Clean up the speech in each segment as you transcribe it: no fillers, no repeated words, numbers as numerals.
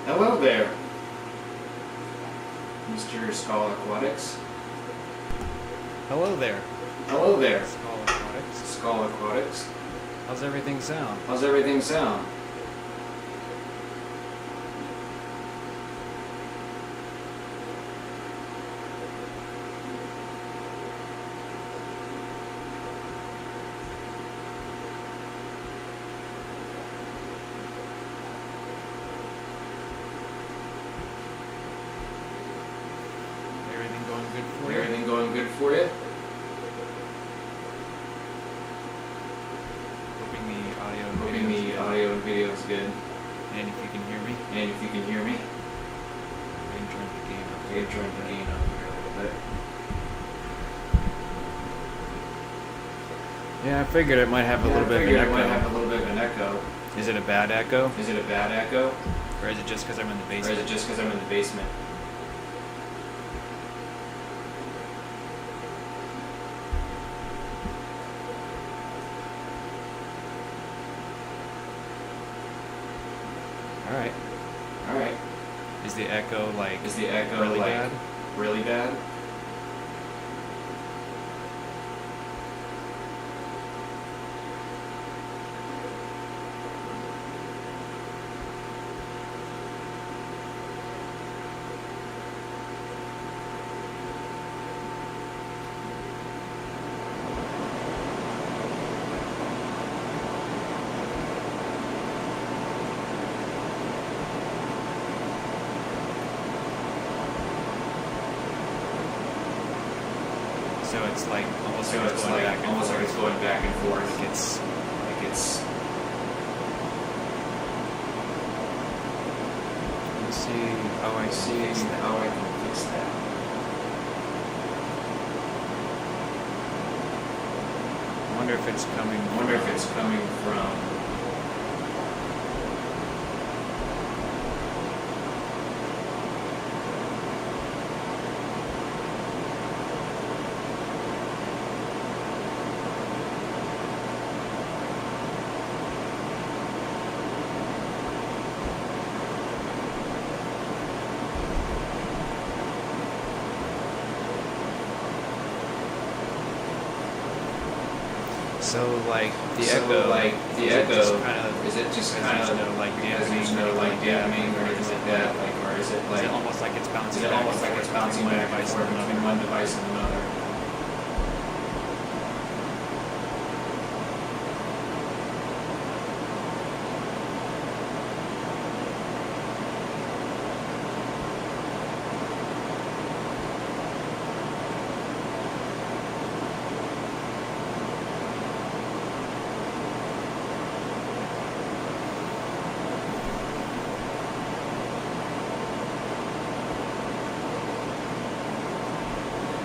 Hello there, Mr. Skull Aquatics. Hello there, Hello there, Skull Aquatics. Skull Aquatics. How's everything sound? How's everything sound? Everything going good for you? Everything going good for you? Hoping the audio and Hoping video the audio and video is good. and if you can hear me, And if you can hear me, I'm trying to gain up. we're trying to gain up here a little bit. Yeah, I figured it might have a Yeah, little I bit of figured an it might echo. have a little bit of an echo. Is it a bad echo? Is it a bad echo? Or is it just because I'm in the Or basement? is it just because I'm in the basement? Alright. Alright. Is the echo like Is the echo really like bad? really bad? So it's like almost So like it's it's going like back and almost like forth. it's going back and forth. Like it's let's see how I See fix that. how I can fix that. I wonder if it's coming I wonder if it's coming from So like the So, echo, like the is it echo, just kind of is it just because kind there's of no like because dampening, there's no like dampening or anything like that, like, or is it is like it almost like it's bouncing is it back almost and like it's forth bouncing between back one and device forth and between another? one device and another?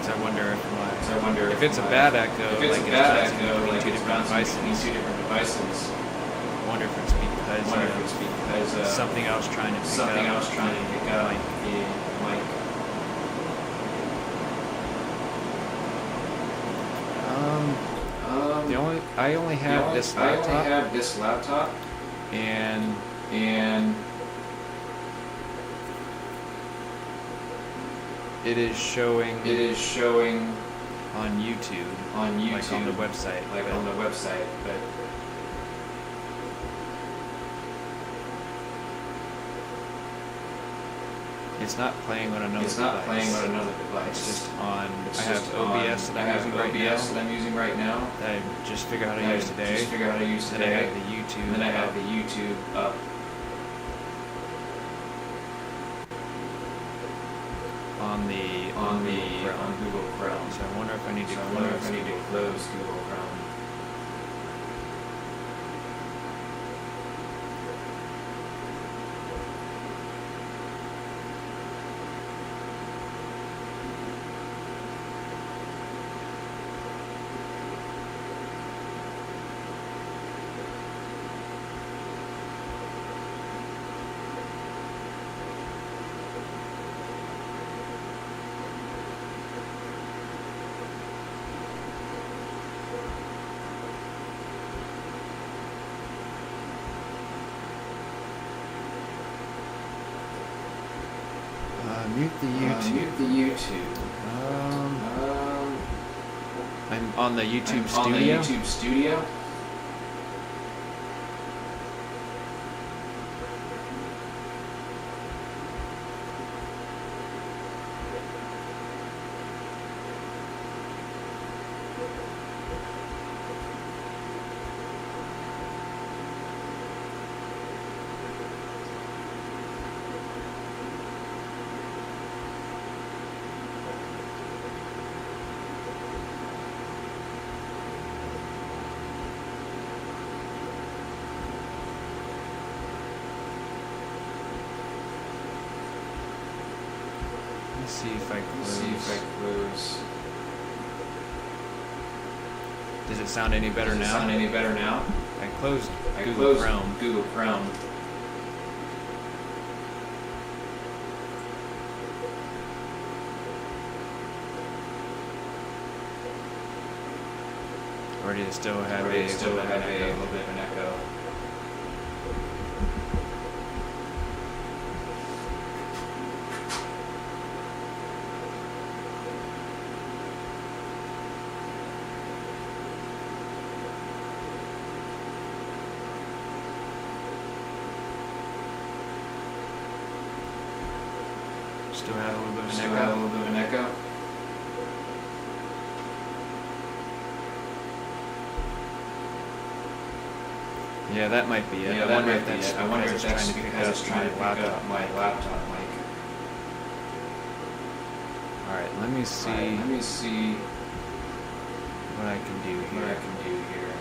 So I wonder if So I wonder if it's a bad echo, if it's like a bad bouncing echo, between like two it's different bouncing between devices. two different devices. I wonder if it's because I wonder if it's because something else trying to pick something up else trying to pick up like the mic. I only have this I only laptop have this laptop, and and it is showing it is showing on YouTube, on YouTube, like on the website, like but on the website, but it's not playing on another it's not device. playing on another device. It's just on. It's I have just OBS on, that I I'm have using right OBS now. that I'm using right now. That I just figured out how that to I use today. Just figure out how to use Then I today. have the YouTube. And then I have up. the YouTube up on the on Google Chrome. So I wonder if I need to So I close. wonder if I need to close Google Chrome. the YouTube. Mute the YouTube. I'm on the YouTube On the Studio. YouTube Studio. Let's see if I Let's close. see if I close. Does it sound any better Does it now? sound any better now? I closed I Google closed Chrome. Google Chrome. Or do you still have Or do you a still little bit have of a an little echo? bit of an echo? Still have a little bit of Still an have a echo? little bit of an echo? Yeah, that might be it. Yeah, I that wonder might if be that's it. I wonder because if it's that's trying to pick because up it's trying to pick laptop. up my laptop mic. Alright, let me see Alright, let me see what I can do what I here. can do here.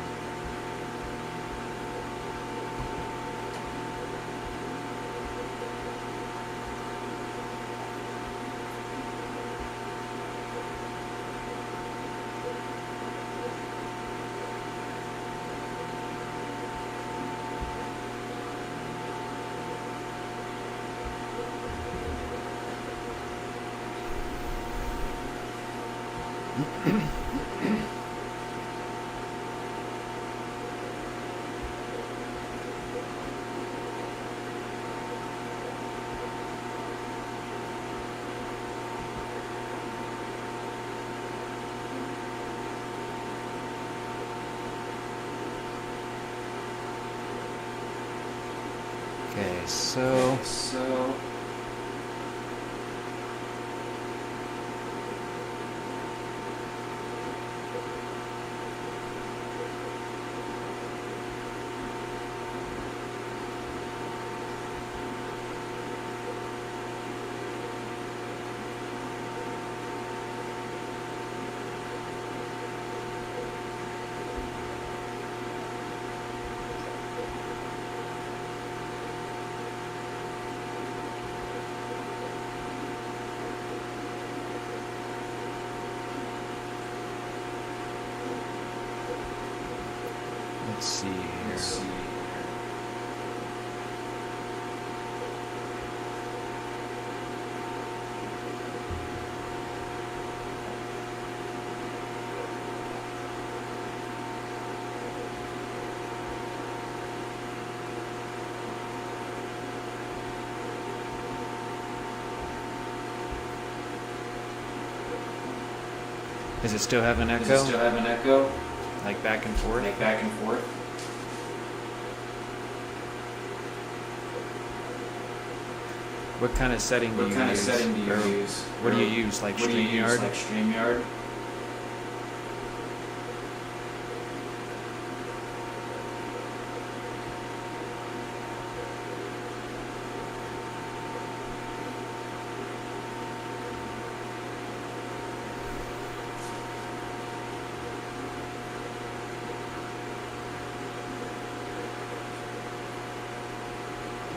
Okay, so So let's see here. let's see. Does it still have an Does echo? it still have an echo? Like back and forth? Like back and forth? What kind of setting do What you kind of use? setting do you Or use? What do you Or use? Like What do you use? StreamYard? Like StreamYard?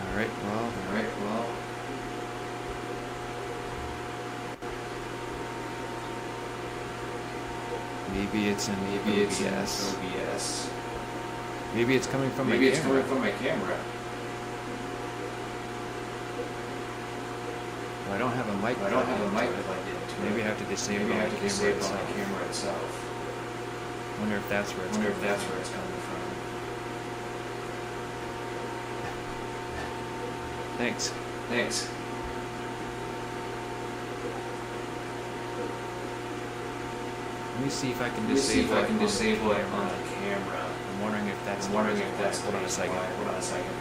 Alright, well, Alright, well, maybe it's in maybe it's in OBS. OBS. Maybe it's coming from Maybe my it's camera. coming from my camera. Well, I don't have a mic. I don't have a plugged mic into it. plugged into it. Maybe I have to disable Maybe I it on have the to camera disable on itself. the camera itself. Wonder if that's where it's Wonder coming if that's from. where it's coming from. Thanks. Thanks. Let me see if I can Let me see if disable I it can on the disable it on camera. the camera. I'm wondering if that's I'm wondering the if reason that's why. the Hold on a reason second. why. Hold on a second.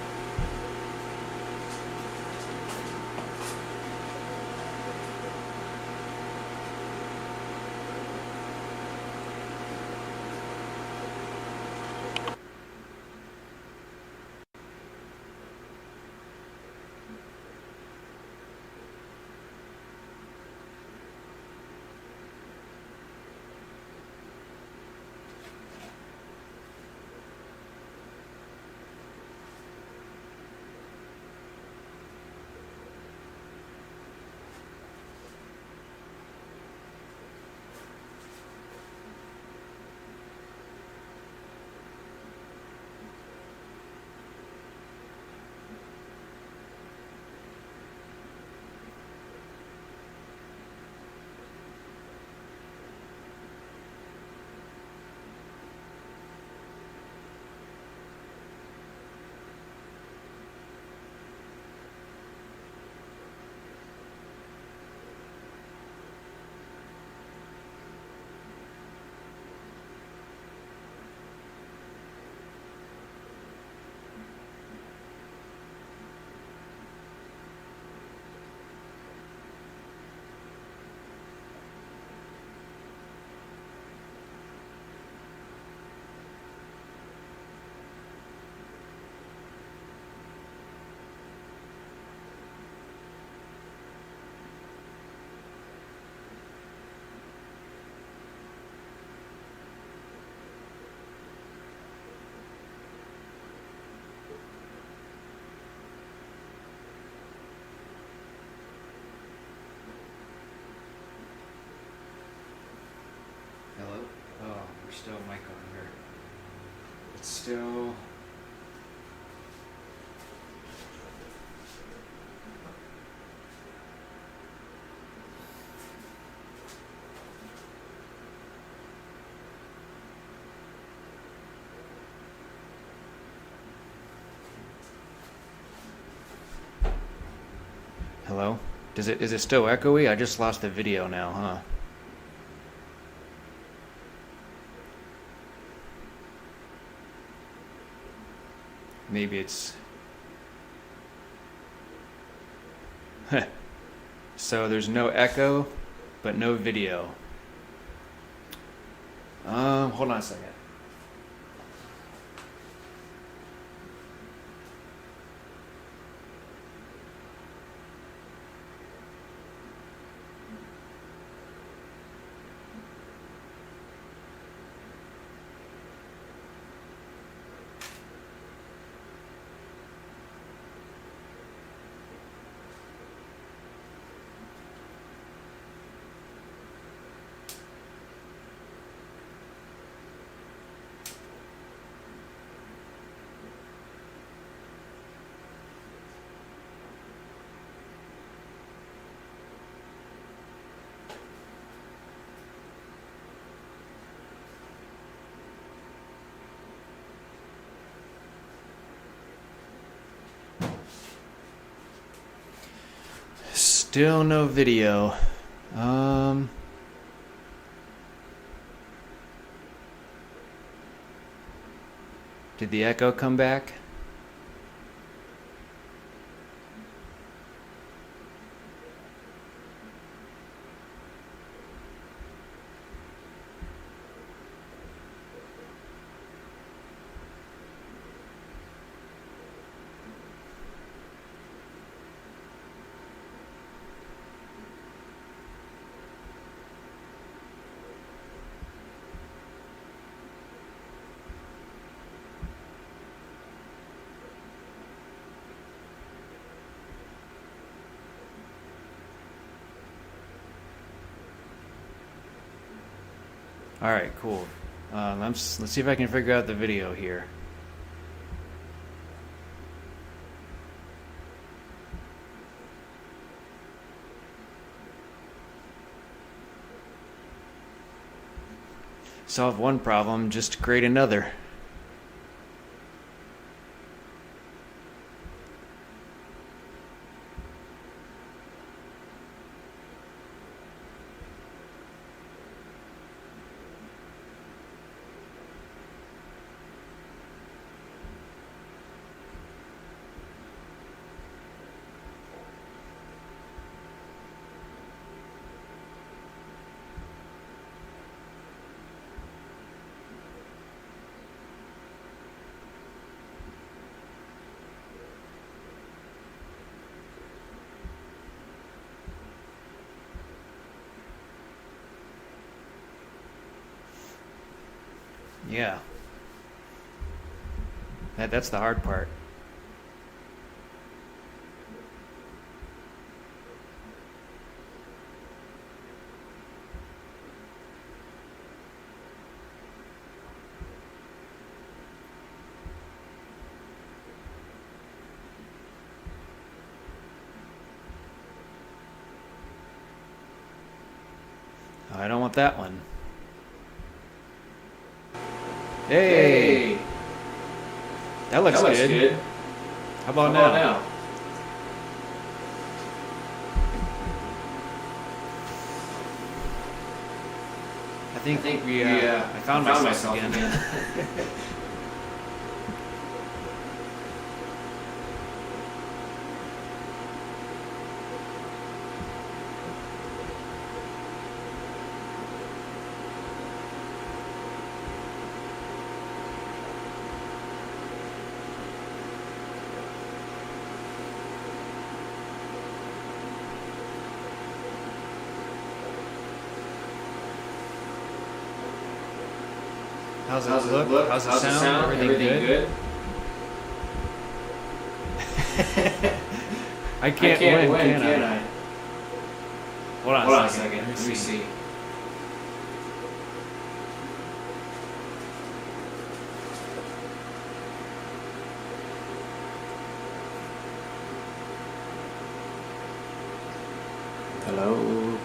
Hello? Oh, we're still mic on here. It's still. Hello? Is it still echoey? I just lost the video now, huh? Maybe it's. So there's no echo, but no video. Hold on a second. Still no video. Did the echo come back? All right, cool. Let's see if I can figure out the video here. Solve one problem, just create another. Yeah. That's the hard part. I don't want that one. Hey, that looks good. How about now? I think I found myself again. How's it look? How's it sound? Everything good? I can't win, can I? Hold on a second. Let me see. Hello.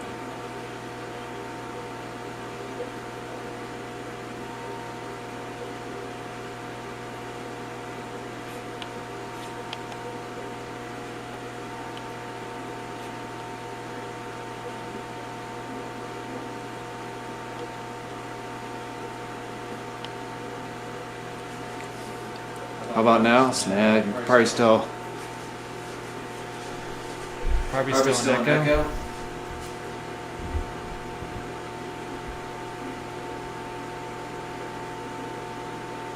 How about now? Snag. You're probably still Still an echo.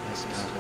This is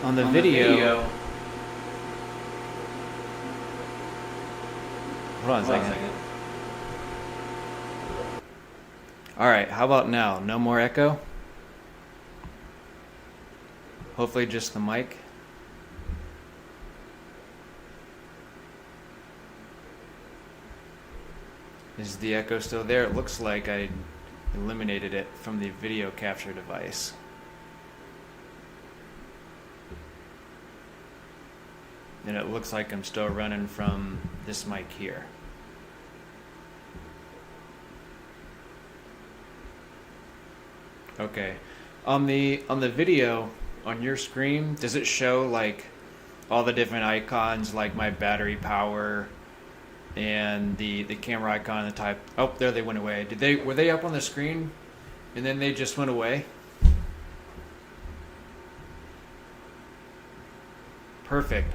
on the video. Hold on a second. All right, how about now? No more echo? Hopefully just the mic. Is the echo still there? It looks like I eliminated it from the video capture device. And it looks like I'm still running from this mic here. Okay. On the video on your screen, does it show like all the different icons, like my battery power and the camera icon, the type? Oh, there they went away. Were they up on the screen and then they just went away? Perfect.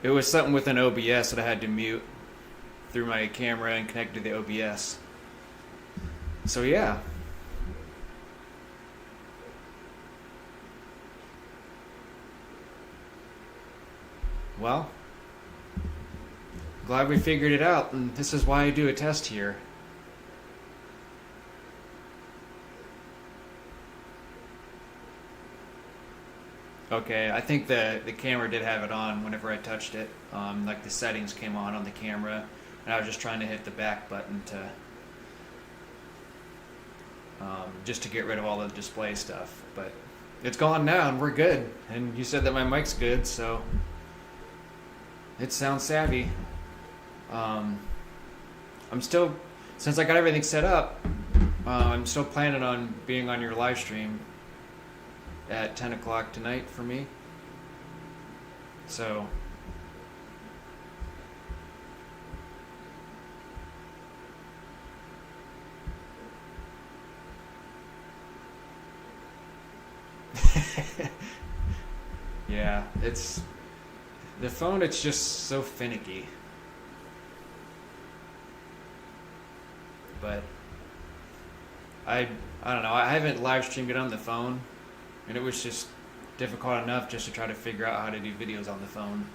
It was something with an OBS that I had to mute through my camera and connect to the OBS. So yeah. Well, glad we figured it out, and this is why I do a test here. Okay, I think the camera did have it on whenever I touched it. Like the settings came on the camera, and I was just trying to hit the back button to just to get rid of all the display stuff. But it's gone now, and we're good. And you said that my mic's good, so it sounds savvy. I'm still, since I got everything set up, I'm still planning on being on your live stream at 10 o'clock tonight for me. So yeah, it's the phone. It's just so finicky. But I don't know. I haven't live streamed it on the phone, and it was just difficult enough just to try to figure out how to do videos on the phone.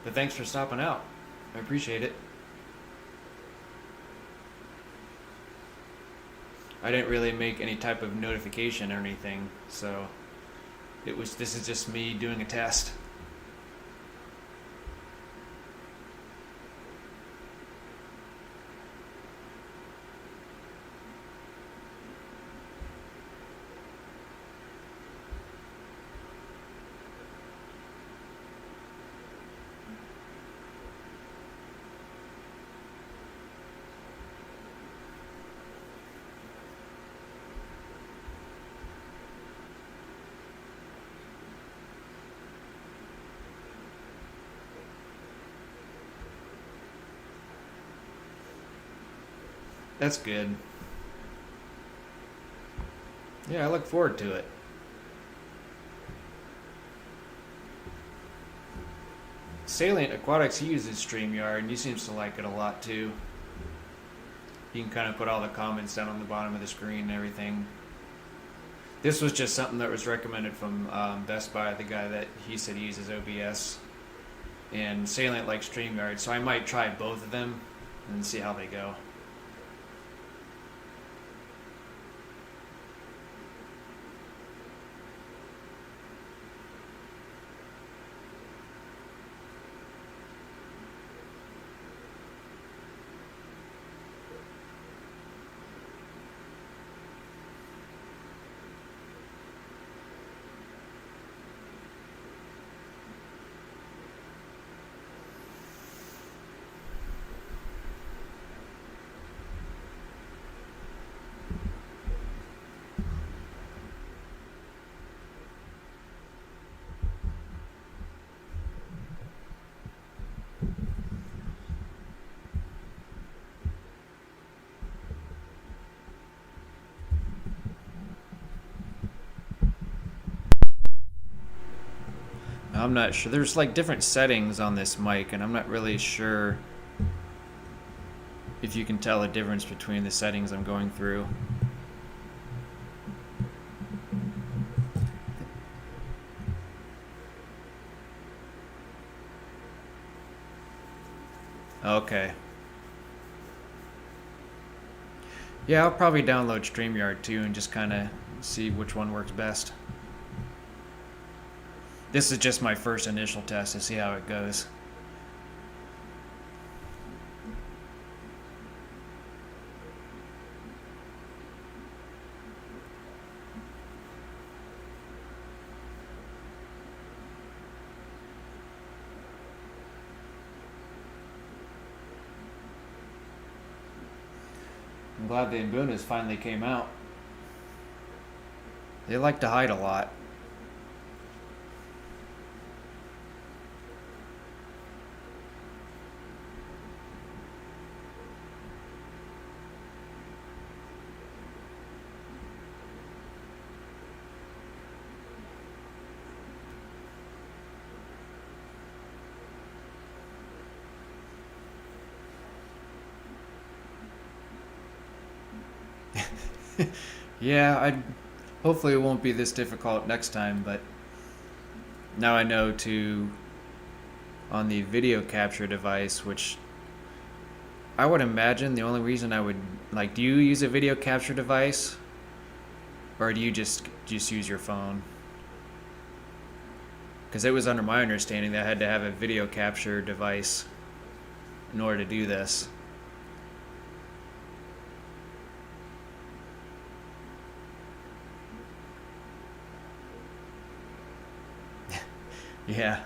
But thanks for stopping out. I appreciate it. I didn't really make any type of notification or anything, so this is just me doing a test. That's good. Yeah, I look forward to it. Salient Aquatics, he uses StreamYard, and he seems to like it a lot too. You can kind of put all the comments down on the bottom of the screen and everything. This was just something that was recommended from Best Buy, the guy that he said he uses OBS. And Salient likes StreamYard, so I might try both of them and see how they go. I'm not sure. There's like different settings on this mic, and I'm not really sure if you can tell the difference between the settings I'm going through. Okay. Yeah, I'll probably download StreamYard too and just kind of see which one works best. This is just my first initial test to see how it goes. I'm glad the Imbunas finally came out. They like to hide a lot. Yeah, hopefully it won't be this difficult next time, but now I know to on the video capture device, which I would imagine the only reason I would like, do you use a video capture device, or do you just use your phone? Because it was under my understanding that I had to have a video capture device in order to do this. Yeah.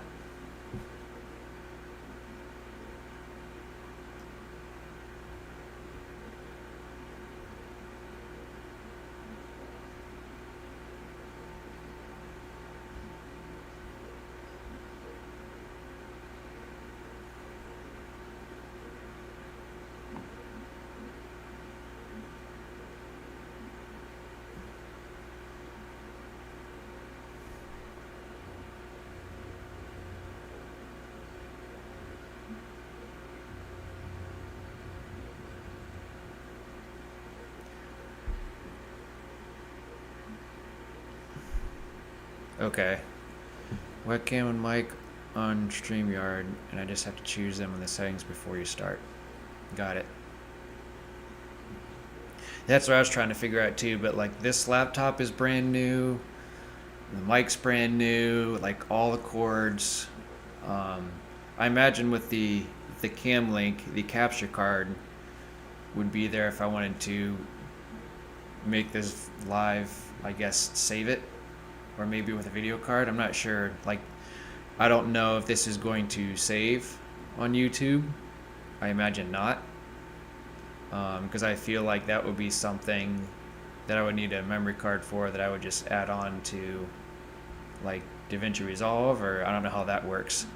Okay. Webcam and mic on StreamYard, and I just have to choose them in the settings before you start. Got it. That's what I was trying to figure out too, but like this laptop is brand new, the mic's brand new, like all the cords. Um, I imagine with the cam link, the capture card would be there if I wanted to make this live, I guess save it, or maybe with a video card. I'm not sure. Like, I don't know if this is going to save on YouTube. I imagine not, because I feel like that would be something that I would need a memory card for, that I would just add on to like DaVinci Resolve, or I don't know how that works.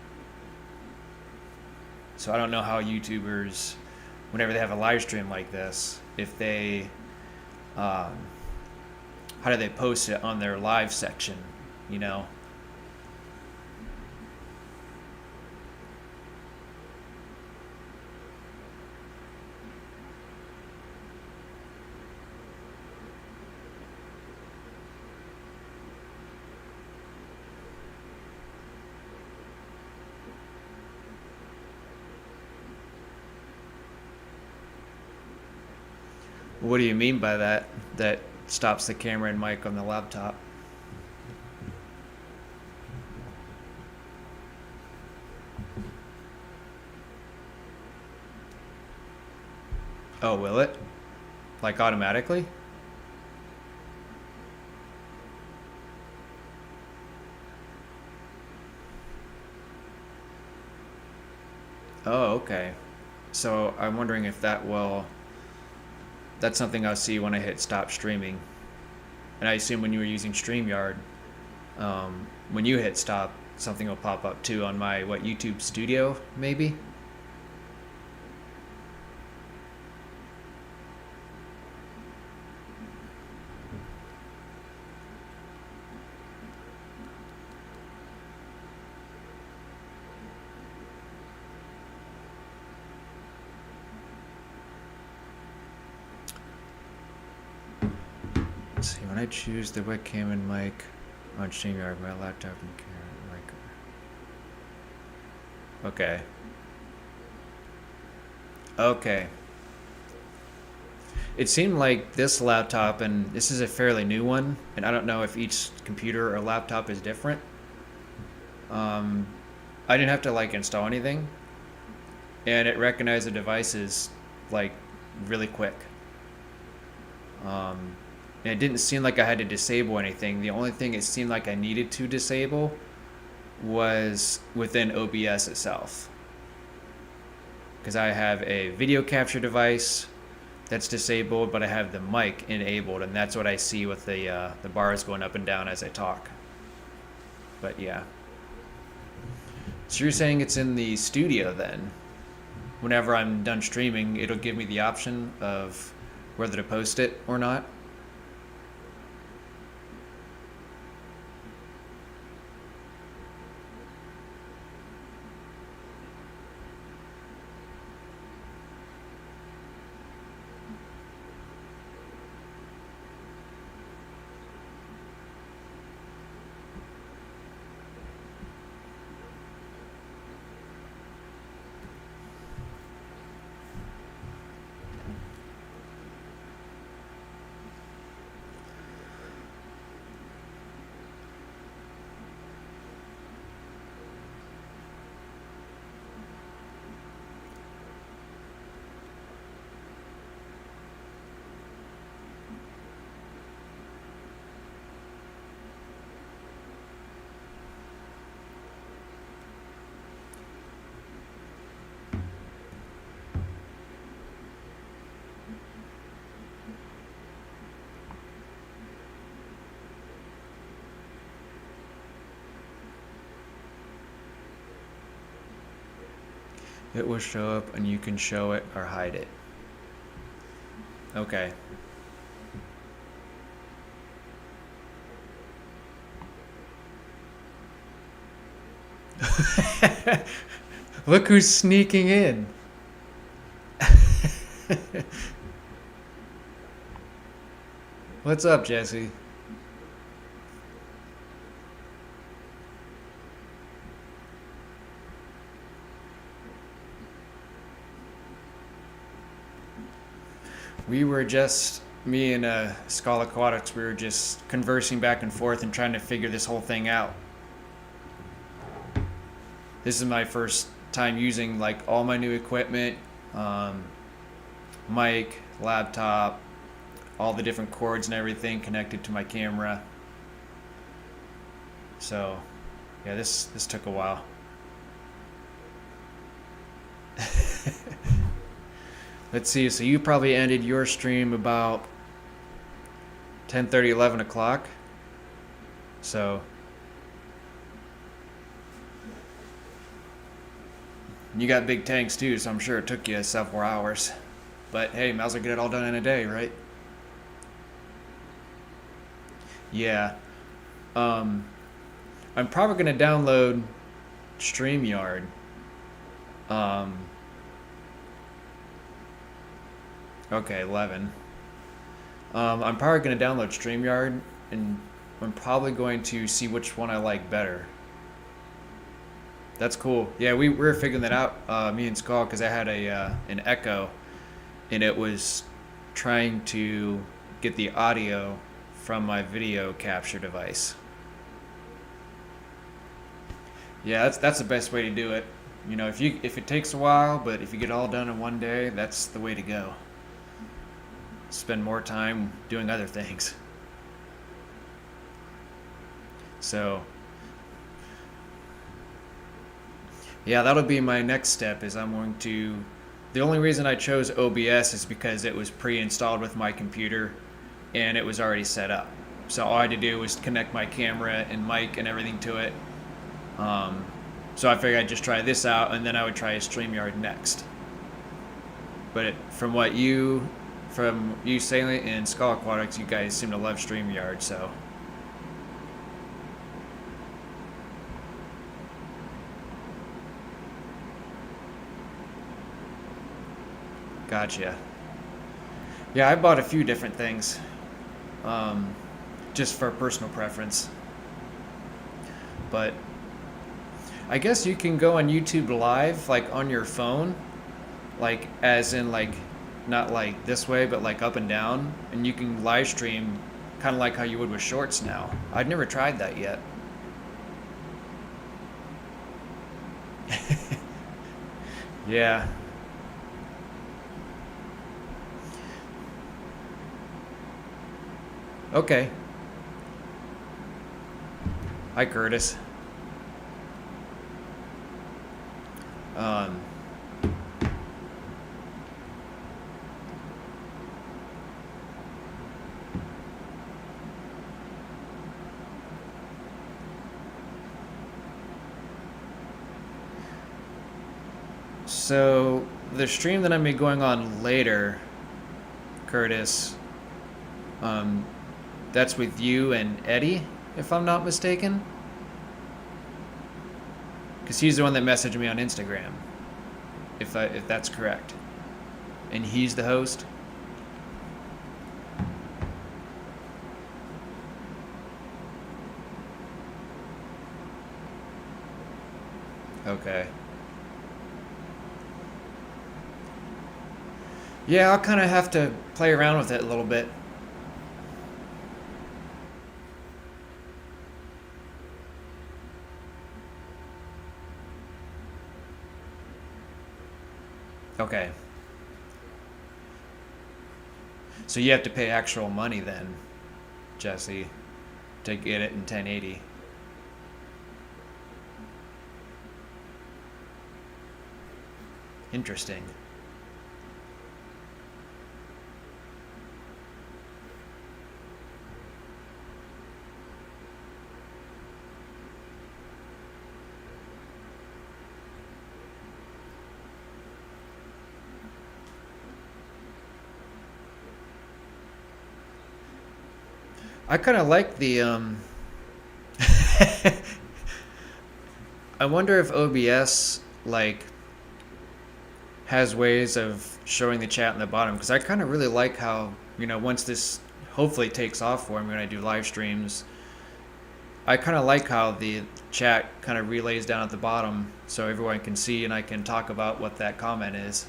So I don't know how YouTubers, whenever they have a live stream like this, if they, um, how do they post it on their live section, you know? What do you mean by that? That stops the camera and mic on the laptop? Oh, will it? Like automatically? Oh, okay. So I'm wondering if that will. That's something I'll see when I hit stop streaming. And I assume when you were using StreamYard, when you hit stop, something will pop up too on my, what, YouTube Studio, maybe? Let's see, when I choose the webcam and mic on StreamYard, my laptop and camera mic. Okay. Okay. It seemed like this laptop, and this is a fairly new one, and I don't know if each computer or laptop is different. Um, I didn't have to like install anything, and it recognized the devices like really quick. Um, and it didn't seem like I had to disable anything. The only thing it seemed like I needed to disable was within OBS itself, because I have a video capture device that's disabled, but I have the mic enabled, and that's what I see with the bars going up and down as I talk. But yeah. So you're saying it's in the studio then? Whenever I'm done streaming, it'll give me the option of whether to post it or not? It will show up and you can show it or hide it. Okay. Look who's sneaking in. What's up, Jesse? Me and Skull Aquatics, we were just conversing back and forth and trying to figure this whole thing out. This is my first time using like all my new equipment, mic, laptop, all the different cords and everything connected to my camera. So, yeah, this took a while. Let's see. So you probably ended your stream about 10:30, 11 o'clock. So you got big tanks too, so I'm sure it took you several hours. But hey, might as well get it all done in a day, right? Yeah. I'm probably gonna download StreamYard. Um, okay, 11. I'm probably gonna download StreamYard, and I'm probably going to see which one I like better. That's cool. Yeah, we were figuring that out, me and Skull, because I had an Echo, and it was trying to get the audio from my video capture device. Yeah, that's the best way to do it. You know, if it takes a while, but if you get it all done in one day, that's the way to go. Spend more time doing other things. So, yeah, that'll be my next step. Is I'm going to. The only reason I chose OBS is because it was pre-installed with my computer, and it was already set up. So all I had to do was connect my camera and mic and everything to it. So I figured I'd just try this out, and then I would try StreamYard next. But from you, Salient and Skull Aquatics, you guys seem to love StreamYard, so. Gotcha. Yeah, I bought a few different things, just for personal preference. But I guess you can go on YouTube Live, like on your phone, like as in like not like this way, but like up and down, and you can live stream, kind of like how you would with Shorts now. I've never tried that yet. Yeah. Okay. Hi, Curtis. Um, so the stream that I'm be going on later, Curtis, um, that's with you and Eddie, if I'm not mistaken. Because he's the one that messaged me on Instagram, if that's correct. And he's the host? Okay. Yeah, I'll kind of have to play around with it a little bit. Okay. So you have to pay actual money then, Jesse, to get it in 1080. Interesting. I kind of like the I wonder if OBS like has ways of showing the chat in the bottom, because I kind of really like how, once this hopefully takes off for me when I do live streams, I kind of like how the chat kind of relays down at the bottom so everyone can see and I can talk about what that comment is.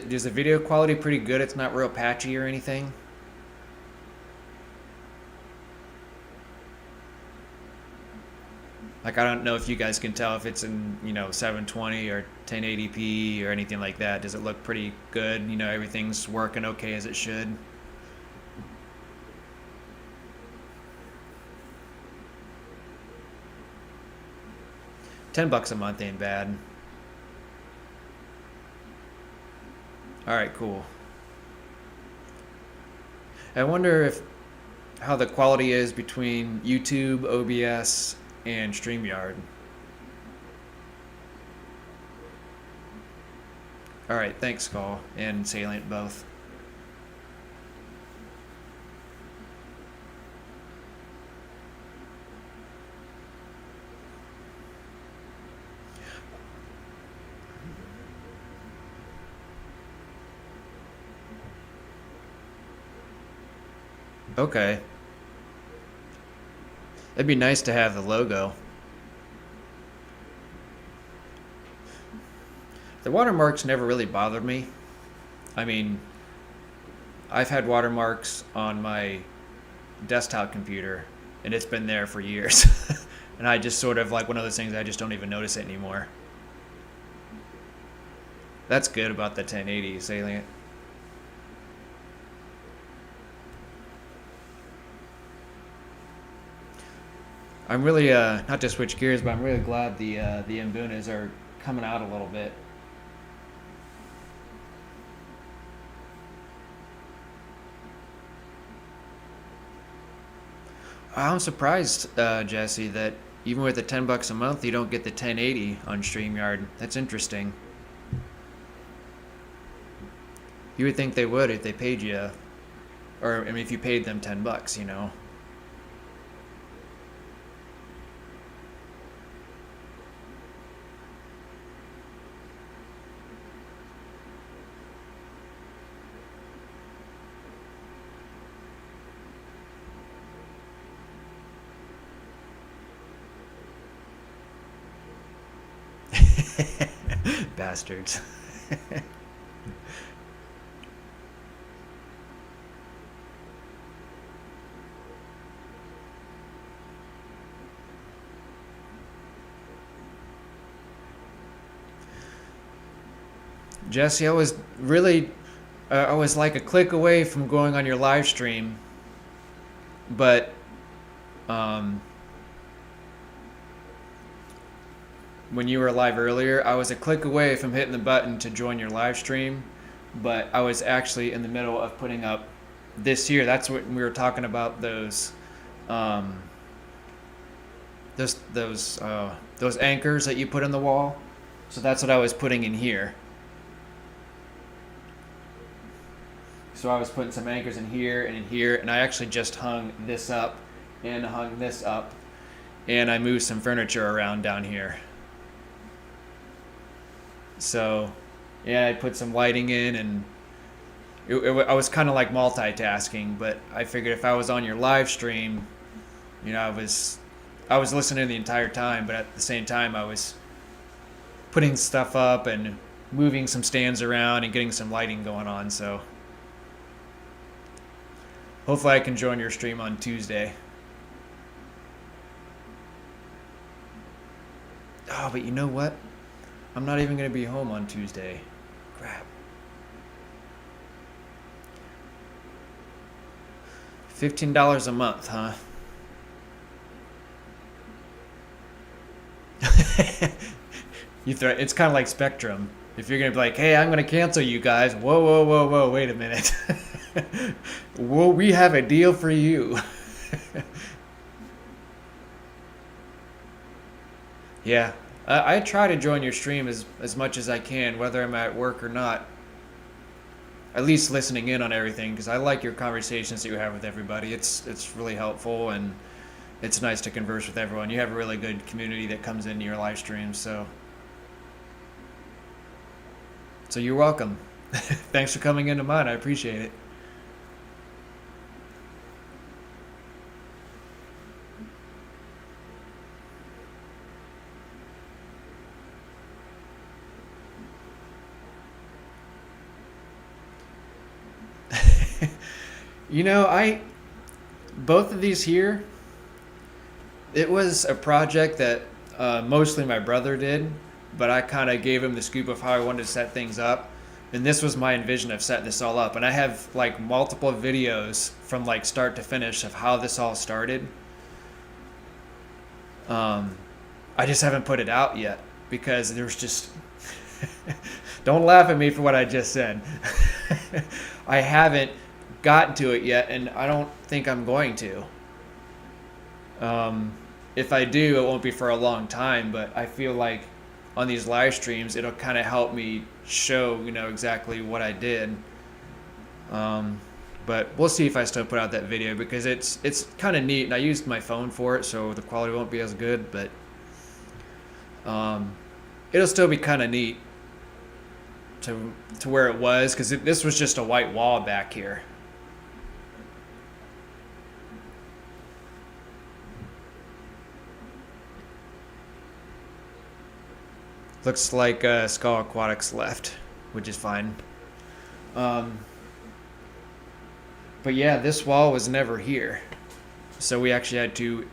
Is the video quality pretty good? It's not real patchy or anything? Like, I don't know if you guys can tell if it's in, 720 or 1080p or anything like that. Does it look pretty good? Everything's working okay as it should? $10 a month ain't bad. Alright, cool. I wonder how the quality is between YouTube, OBS, and StreamYard. Alright, thanks, Skull, and Salient both. Okay. It'd be nice to have the logo. The watermarks never really bothered me. I mean, I've had watermarks on my desktop computer, and it's been there for years. And I just sort of like one of those things, I just don't even notice it anymore. That's good about the 1080 Salient. I'm really, not to switch gears, but I'm really glad the Mbunas are coming out a little bit. I'm surprised, Jesse, that even with the $10 a month, you don't get the 1080 on StreamYard. That's interesting. You would think they would if they paid you, or I mean, if you paid them $10, Bastards. Jesse, I was really, I was like a click away from going on your live stream, but when you were live earlier, I was a click away from hitting the button to join your live stream, but I was actually in the middle of putting up this here. That's what we were talking about, those anchors that you put in the wall. So that's what I was putting in here. So I was putting some anchors in here and in here, and I actually just hung this up and hung this up, and I moved some furniture around down here. So, yeah, I put some lighting in, and I was kind of like multitasking, but I figured if I was on your live stream, I was listening the entire time, but at the same time I was putting stuff up and moving some stands around and getting some lighting going on. So hopefully I can join your stream on Tuesday. Oh, but you know what? I'm not even going to be home on Tuesday. Crap. $15 a month, huh? It's kind of like Spectrum. If you're going to be like, hey, I'm going to cancel you guys. Whoa, whoa, whoa, whoa, wait a minute. Well, we have a deal for you. Yeah, I try to join your stream as much as I can, whether I'm at work or not. At least listening in on everything, because I like your conversations that you have with everybody. It's really helpful, and it's nice to converse with everyone. You have a really good community that comes into your live streams, so you're welcome. Thanks for coming into mine. I appreciate it. You know, I both of these here, it was a project that mostly my brother did, but I kind of gave him the scoop of how I wanted to set things up. And this was my envision of setting this all up. And I have like multiple videos from like start to finish of how this all started. I just haven't put it out yet because there's just. Don't laugh at me for what I just said. I haven't gotten to it yet, and I don't think I'm going to. If I do, it won't be for a long time, but I feel like on these live streams, it'll kind of help me show, exactly what I did. But we'll see if I still put out that video because it's kind of neat, and I used my phone for it, so the quality won't be as good, but it'll still be kind of neat to where it was, because this was just a white wall back here. Looks like Skull Aquatics left, which is fine. But yeah, this wall was never here. So we actually had to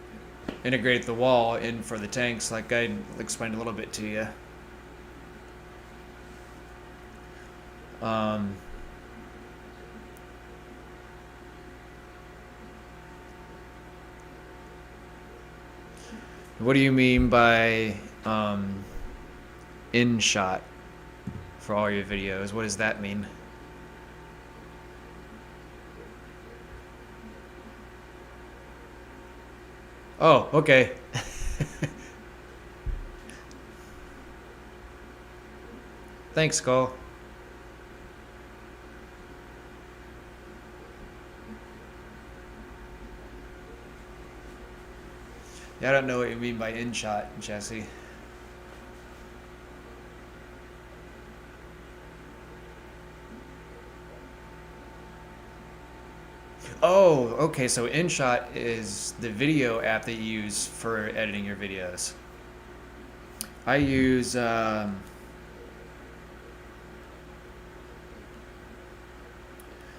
integrate the wall in for the tanks, like I explained a little bit to you. What do you mean by in shot for all your videos? What does that mean? Oh, okay. Thanks, Skull. Yeah, I don't know what you mean by in shot, Jesse. Oh, okay. So InShot is the video app that you use for editing your videos. I use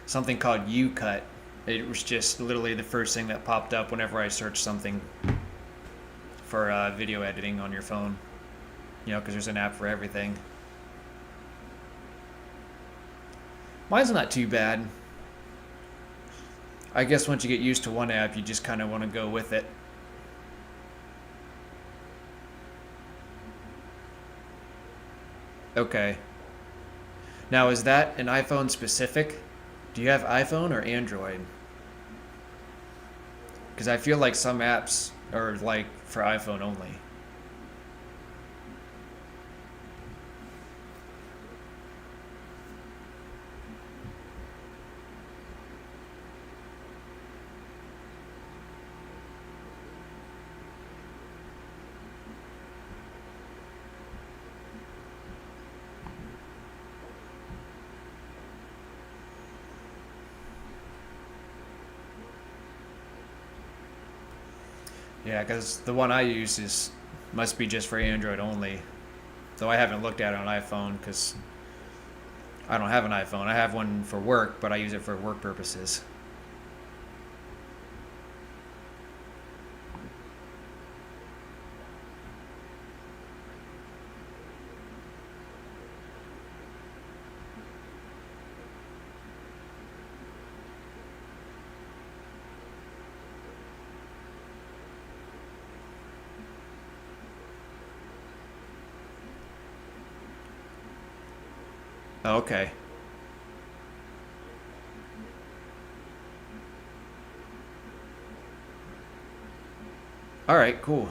something called UCut. It was just literally the first thing that popped up whenever I searched something for video editing on your phone. Because there's an app for everything. Mine's not too bad. I guess once you get used to one app, you just kind of want to go with it. Okay. Now, is that an iPhone specific? Do you have iPhone or Android? Because I feel like some apps are like for iPhone only. Yeah, because the one I use must be just for Android only. Though I haven't looked at it on iPhone because I don't have an iPhone. I have one for work, but I use it for work purposes. Okay. All right, cool.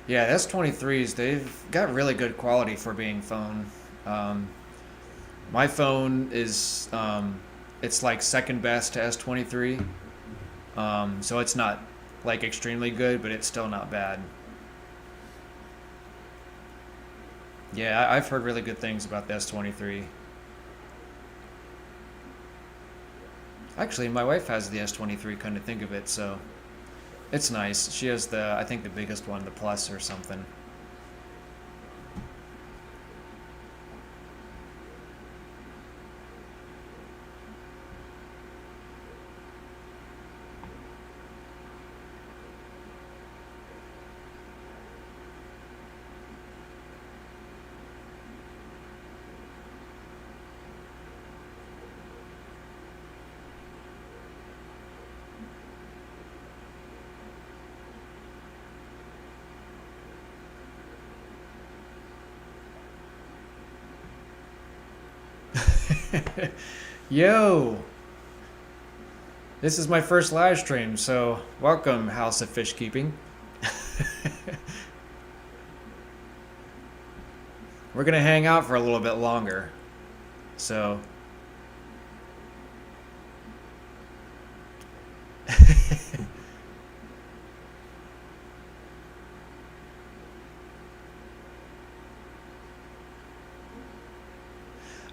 Yeah, the S23s, they've got really good quality for being phone. Um, my phone is, it's like second best to S23. So it's not like extremely good, but it's still not bad. Yeah, I've heard really good things about the S23. Actually, my wife has the S23, kind of think of it, so it's nice. She has the, I think the biggest one, the Plus or something. Yo, this is my first live stream, so welcome, House of Fish Keeping. We're gonna hang out for a little bit longer, so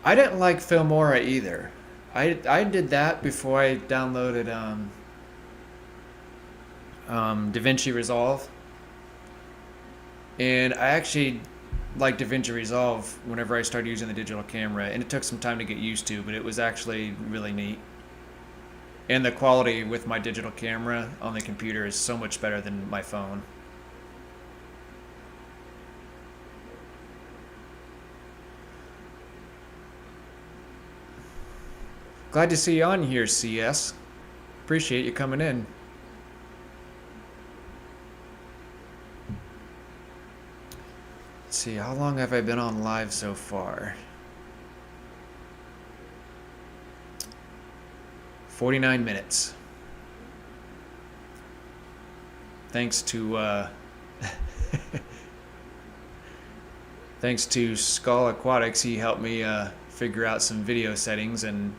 I didn't like Filmora either. I did that before I downloaded DaVinci Resolve, and I actually like DaVinci Resolve whenever I started using the digital camera, and it took some time to get used to, but it was actually really neat. And the quality with my digital camera on the computer is so much better than my phone. Glad to see you on here, CS. Appreciate you coming in. Let's see, how long have I been on live so far? 49 minutes. Thanks to thanks to Skull Aquatics, he helped me figure out some video settings, and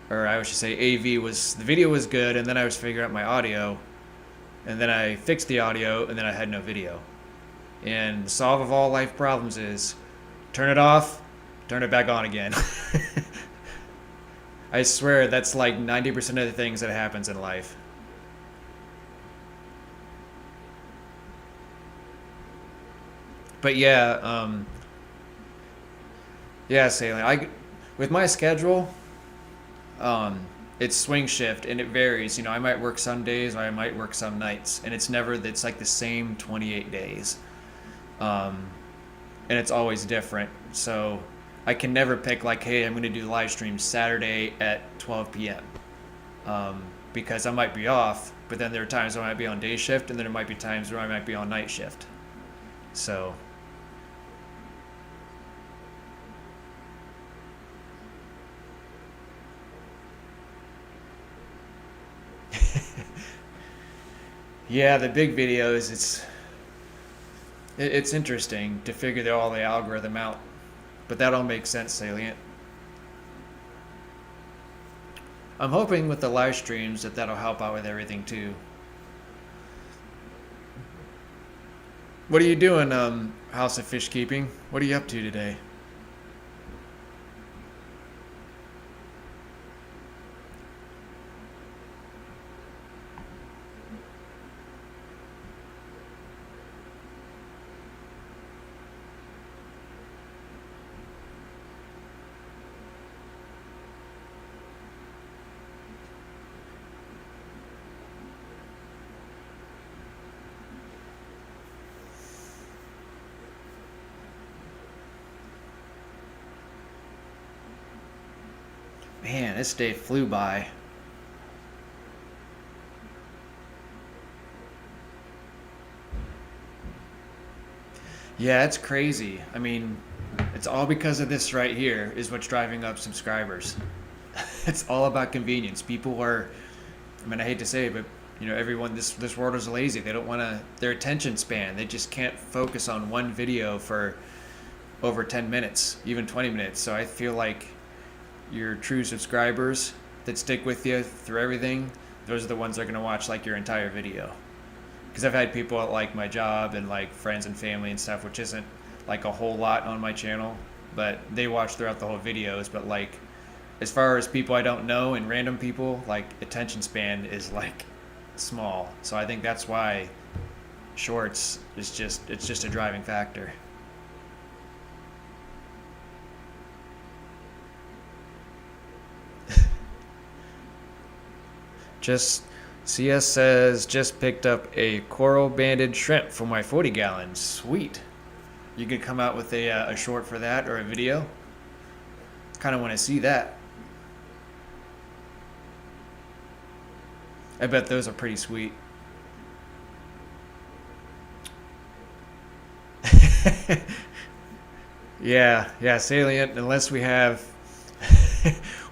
or I should say AV was, the video was good, and then I was figuring out my audio, and then I fixed the audio, and then I had no video. And the solve of all life problems is turn it off, turn it back on again. I swear that's like 90% of the things that happens in life. But yeah, yeah, Salem. With my schedule, it's swing shift and it varies. You know, I might work some days or I might work some nights, and it's like the same 28 days, um, and it's always different. So I can never pick like, hey, I'm going to do the live stream Saturday at 12 p.m. Because I might be off, but then there are times where I might be on day shift, and then there might be times where I might be on night shift. So yeah, the big videos, it's interesting to figure all the algorithm out, but that all makes sense, Salient. I'm hoping with the live streams that that'll help out with everything too. What are you doing, House of Fish Keeping? What are you up to today? Man, this day flew by. Yeah, it's crazy. I mean, it's all because of this right here is what's driving up subscribers. It's all about convenience. People are, I mean, I hate to say it, but Everyone, this world is lazy. They don't want to, their attention span, they just can't focus on one video for over 10 minutes, even 20 minutes. So I feel like your true subscribers that stick with you through everything, those are the ones that are going to watch like your entire video. Because I've had people at like my job and like friends and family and stuff, which isn't like a whole lot on my channel, but they watch throughout the whole videos. But like, as far as people I don't know and random people, like attention span is like small. So I think that's why shorts is just a driving factor. Just CS says just picked up a coral banded shrimp for my 40 gallons. Sweet. You could come out with a short for that or a video. Kind of want to see that. I bet those are pretty sweet. Yeah, salient. Unless we have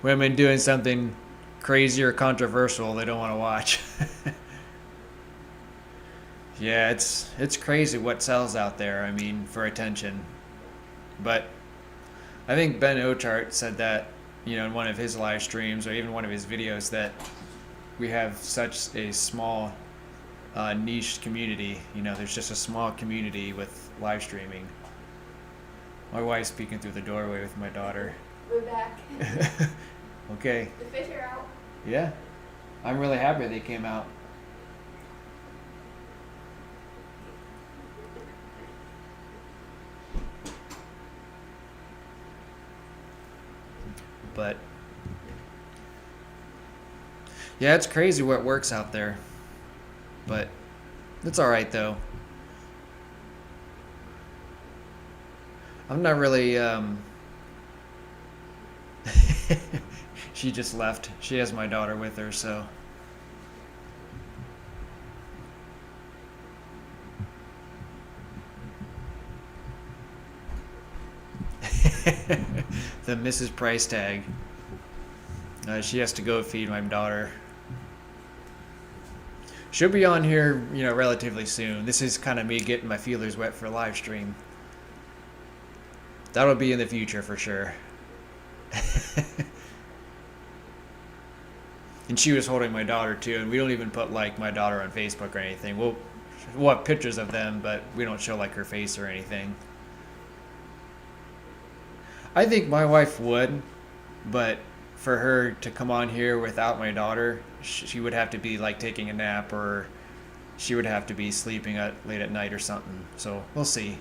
women doing something crazy or controversial, they don't want to watch. Yeah, it's crazy what sells out there. I mean, for attention. But I think Ben Ochart said that, in one of his live streams or even one of his videos, that we have such a small niche community. There's just a small community with live streaming. My wife's peeking through the doorway with my daughter. We're back. Okay. The fish are out. Yeah. I'm really happy they came out. But yeah, it's crazy what works out there. But it's all right though. I'm not really she just left. She has my daughter with her, so the Mrs. Price tag. She has to go feed my daughter. She'll be on here, relatively soon. This is kind of me getting my feelers wet for live stream. That'll be in the future for sure. And she was holding my daughter too, and we don't even put like my daughter on Facebook or anything. We'll have pictures of them, but we don't show like her face or anything. I think my wife would, but for her to come on here without my daughter, she would have to be like taking a nap, or she would have to be sleeping late at night or something. So we'll see.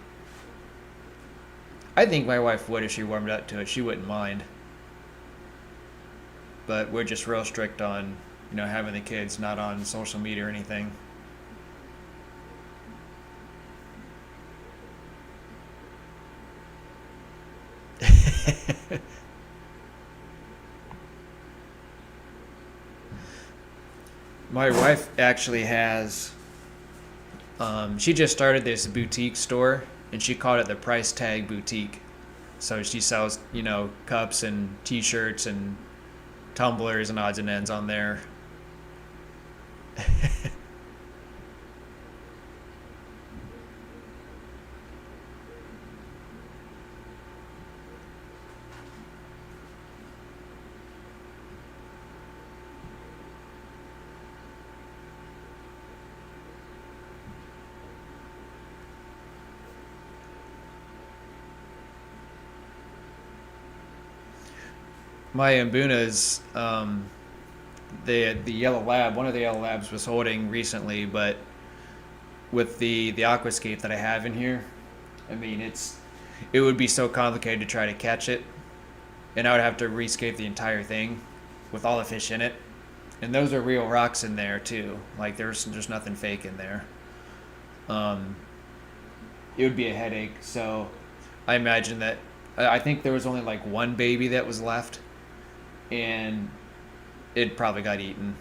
I think my wife would if she warmed up to it. She wouldn't mind. But we're just real strict on, having the kids not on social media or anything. My wife actually has, she just started this boutique store, and she called it the Price Tag Boutique. So she sells, cups and t-shirts and tumblers and odds and ends on there. My Mbunas, the yellow lab, one of the yellow labs was holding recently, but with the aquascape that I have in here, I mean, it would be so complicated to try to catch it, and I would have to rescape the entire thing with all the fish in it. And those are real rocks in there too. Like there's nothing fake in there. It would be a headache. So I imagine that I think there was only like one baby that was left, and it probably got eaten.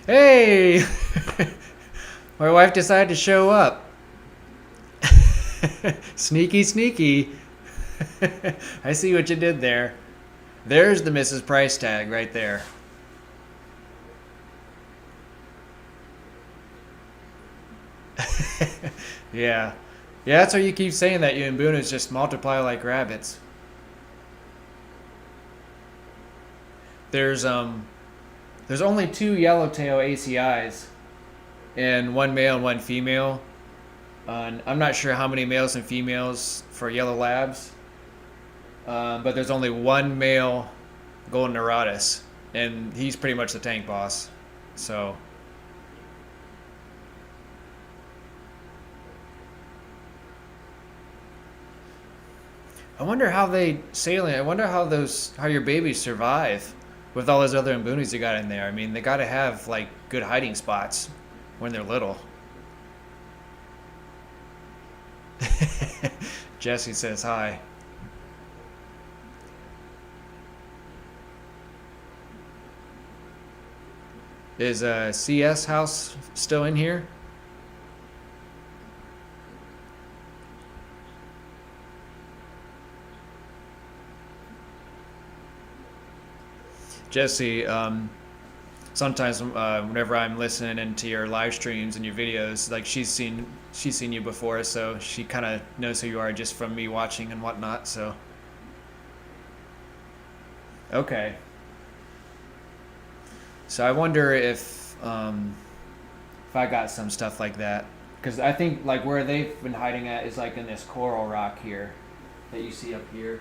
Hey! My wife decided to show up. Sneaky, sneaky. I see what you did there. There's the Mrs. Price tag right there. Yeah. Yeah, that's why you keep saying that you and Boonas just multiply like rabbits. There's there's only two yellowtail ACIs and one male and one female. And I'm not sure how many males and females for yellow labs, but there's only one male golden Doradus, and he's pretty much the tank boss. So I wonder how they salient. I wonder how your babies survive with all those other Mboonies you got in there. I mean, they got to have like good hiding spots when they're little. Jesse says hi. Is CS House still in here? Jesse, sometimes whenever I'm listening into your live streams and your videos, like she's seen you before, so she kind of knows who you are just from me watching and whatnot. So okay, so I wonder if I got some stuff like that, because I think like where they've been hiding at is like in this coral rock here that you see up here.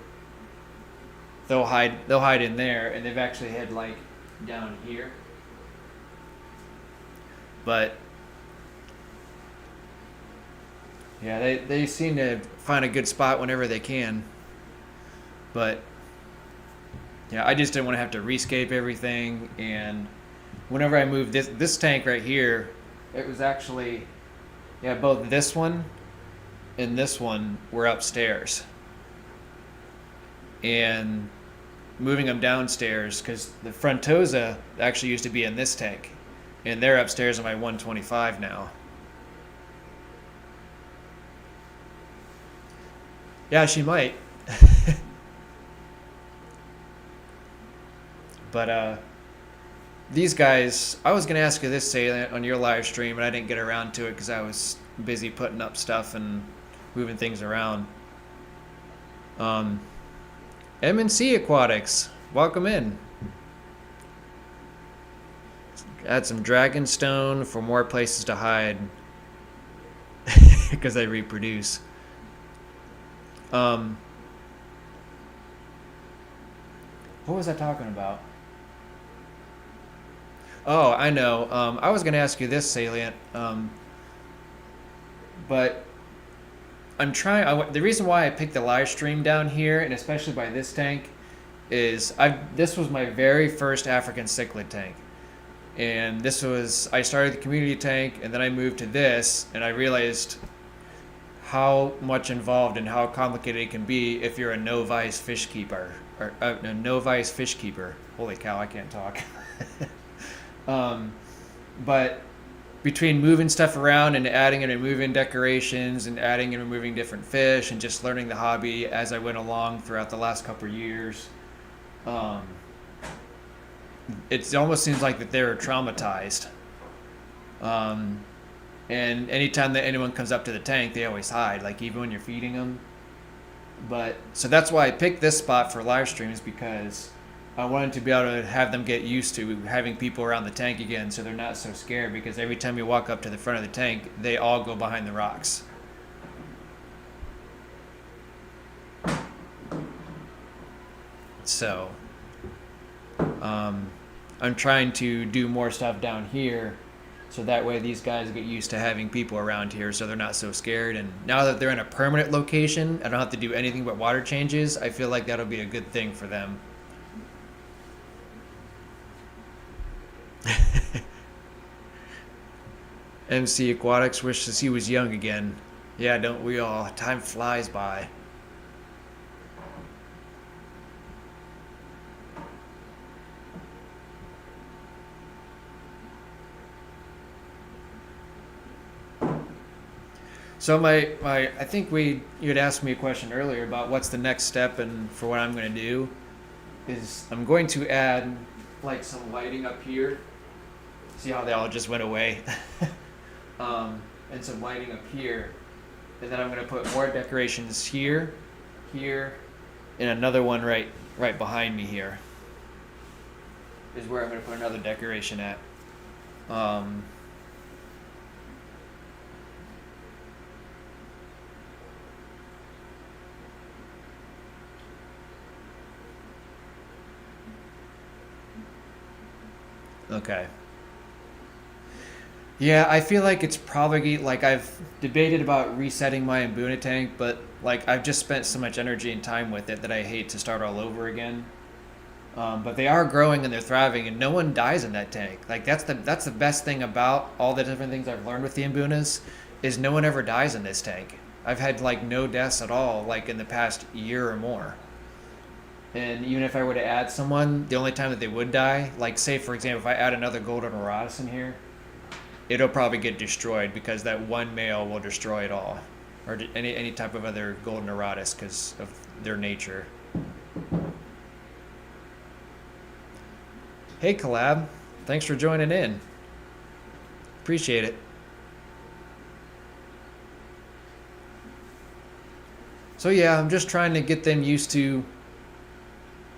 They'll hide in there, and they've actually hid like down here. But yeah, they seem to find a good spot whenever they can. But yeah, I just didn't want to have to rescape everything. And whenever I moved this tank right here, it was actually, yeah, both this one and this one were upstairs. And moving them downstairs, because the Frontosa actually used to be in this tank, and they're upstairs in my 125 now. Yeah, she might. But these guys, I was gonna ask you this, Salient, on your live stream, and I didn't get around to it because I was busy putting up stuff and moving things around. um M&C Aquatics, welcome in. Add some Dragonstone for more places to hide because they reproduce. What was I talking about? Oh, I know. I was going to ask you this, Salient, but I'm trying. The reason why I picked the live stream down here, and especially by this tank, is this was my very first African cichlid tank, and I started the community tank, and then I moved to this, and I realized how much involved and how complicated it can be if you're a novice fish keeper, or a novice fish keeper. Holy cow, I can't talk. But between moving stuff around and adding and removing decorations and adding and removing different fish and just learning the hobby as I went along throughout the last couple of years, it almost seems like that they were traumatized. And anytime that anyone comes up to the tank, they always hide, like even when you're feeding them. But so that's why I picked this spot for live streams, because I wanted to be able to have them get used to having people around the tank again, so they're not so scared, because every time you walk up to the front of the tank, they all go behind the rocks. So I'm trying to do more stuff down here, so that way these guys get used to having people around here, so they're not so scared. And now that they're in a permanent location, I don't have to do anything but water changes. I feel like that'll be a good thing for them. MC Aquatics wishes he was young again. Yeah, don't we all? Time flies by. So I think you had asked me a question earlier about what's the next step and for what I'm going to do. is I'm going to add like some lighting up here. See how they all just went away? And some lighting up here. And then I'm going to put more decorations here, here, and another one right behind me here. Is where I'm going to put another decoration at. Okay. Yeah, I feel like it's probably like I've debated about resetting my Mbuna tank, but like I've just spent so much energy and time with it that I hate to start all over again. But they are growing and they're thriving, and no one dies in that tank. Like that's the best thing about all the different things I've learned with the Mbunas, is no one ever dies in this tank. I've had like no deaths at all, like in the past year or more. And even if I were to add someone, the only time that they would die, like say for example, if I add another golden Aratus in here, it'll probably get destroyed because that one male will destroy it all, or any type of other golden Aratus because of their nature. Hey Collab, thanks for joining in. Appreciate it. So yeah, I'm just trying to get them used to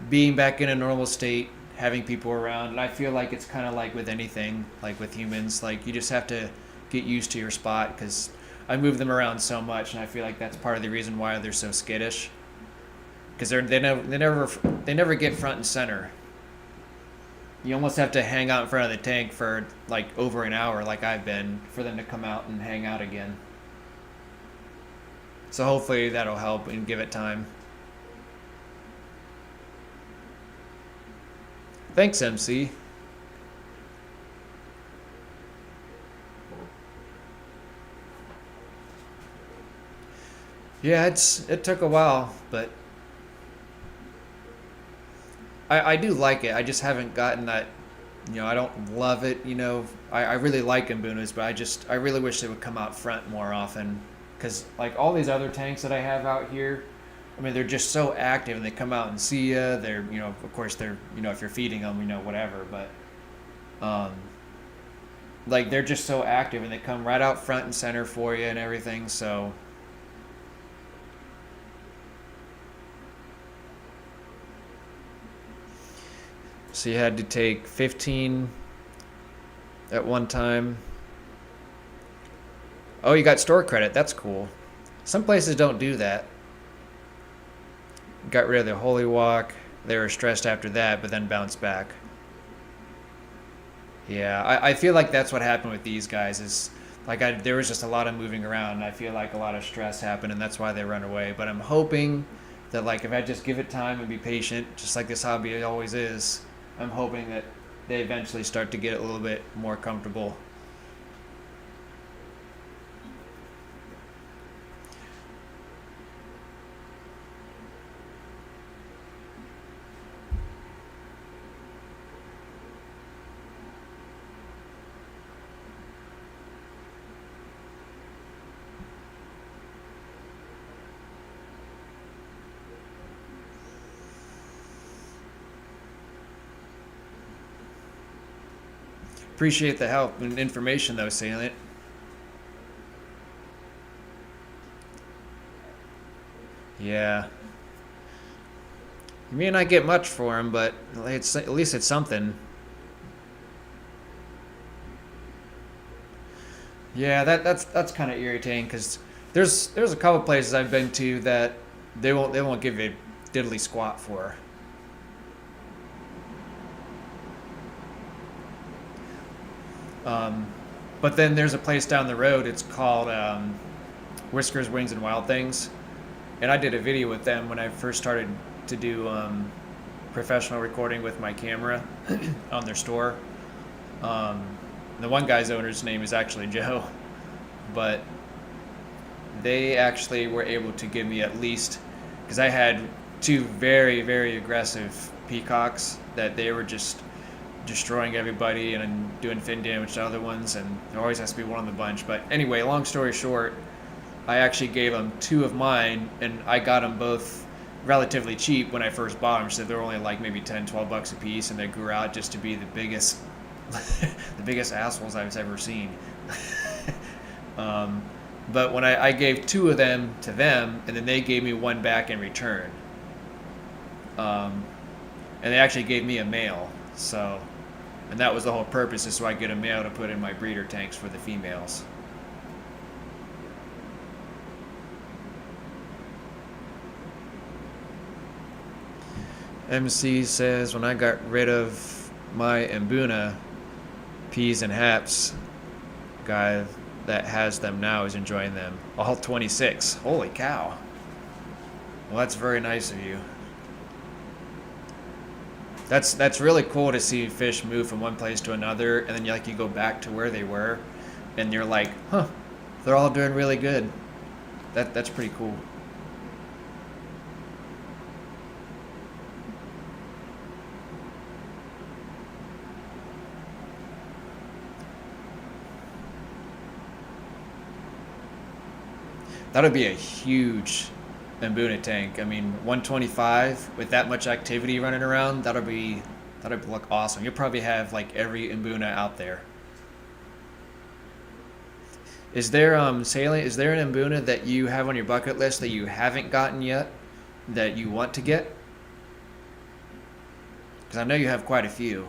being back in a normal state, having people around, and I feel like it's kind of like with anything, like with humans, like you just have to get used to your spot because I move them around so much, and I feel like that's part of the reason why they're so skittish, because they never get front and center. You almost have to hang out in front of the tank for like over an hour, like I've been, for them to come out and hang out again. So hopefully that'll help and give it time. Thanks, MC. Yeah, it took a while, but I do like it. I just haven't gotten that, I don't love it, I really like Mbunas, but I really wish they would come out front more often. Because, like, all these other tanks that I have out here, I mean, they're just so active and they come out and see you. They're, of course, they're, if you're feeding them, whatever, but, like, they're just so active and they come right out front and center for you and everything, so. So you had to take 15 at one time. Oh, you got store credit. That's cool. Some places don't do that. Got rid of the Holy Walk. They were stressed after that, but then bounced back. Yeah, I feel like that's what happened with these guys. Is like there was just a lot of moving around, and I feel like a lot of stress happened, and that's why they run away. But I'm hoping that, like, if I just give it time and be patient, just like this hobby always is, I'm hoping that they eventually start to get a little bit more comfortable. Appreciate the help and information, though, Salient. Yeah. You may not get much for him, but at least it's something. Yeah, that's kind of irritating because there's a couple places I've been to that they won't give you a diddly squat for. But then there's a place down the road. It's called Whiskers, Wings, and Wild Things, and I did a video with them when I first started to do professional recording with my camera on their store. The one guy's owner's name is actually Joe, but they actually were able to give me at least, because I had two very, very aggressive peacocks that they were just destroying everybody and doing fin damage to other ones, and there always has to be one in the bunch. But anyway, long story short, I actually gave them two of mine, and I got them both relatively cheap when I first bought them. She said they were only like maybe 10, 12 bucks a piece, and they grew out just to be the biggest, the biggest assholes I've ever seen. um, but when I gave two of them to them, and then they gave me one back in return. And they actually gave me a male, so, and that was the whole purpose, is so I get a male to put in my breeder tanks for the females. MC says, when I got rid of my Mbuna, Peas and Haps, guy that has them now is enjoying them. All 26. Holy cow. Well, that's very nice of you. That's really cool to see fish move from one place to another, and then you go back to where they were, and you're like, huh, they're all doing really good. That's pretty cool. That would be a huge Mbuna tank. I mean, 125 with that much activity running around, that'll look awesome. You'll probably have like every Mbuna out there. Is there Salient? Is there an Mbuna that you have on your bucket list that you haven't gotten yet that you want to get? Because I know you have quite a few.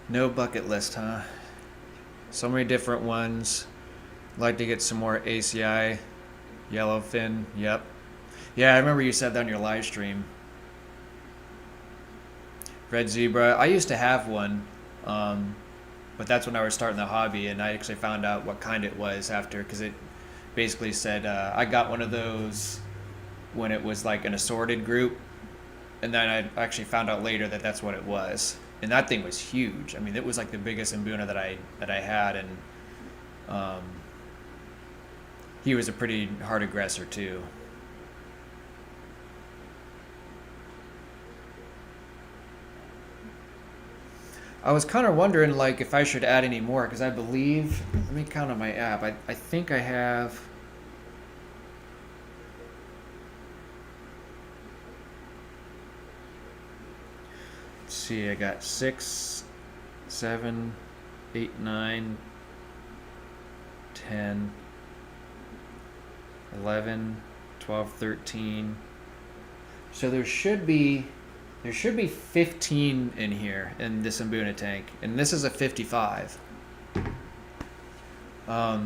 No bucket list, huh? So many different ones. Like to get some more ACI, yellowfin. Yep. Yeah, I remember you said that on your live stream. Red zebra. I used to have one, but that's when I was starting the hobby, and I actually found out what kind it was after, because it basically said I got one of those when it was like an assorted group, and then I actually found out later that that's what it was. And that thing was huge. I mean, it was like the biggest Mbuna that I had, and he was a pretty hard aggressor too. I was kind of wondering like if I should add any more, because I believe, let me count on my app. I think I have. Let's see, I got 6, 7, 8, 9, 10, 11, 12, 13. So there should be 15 in here in this Mbuna tank, and this is a 55. I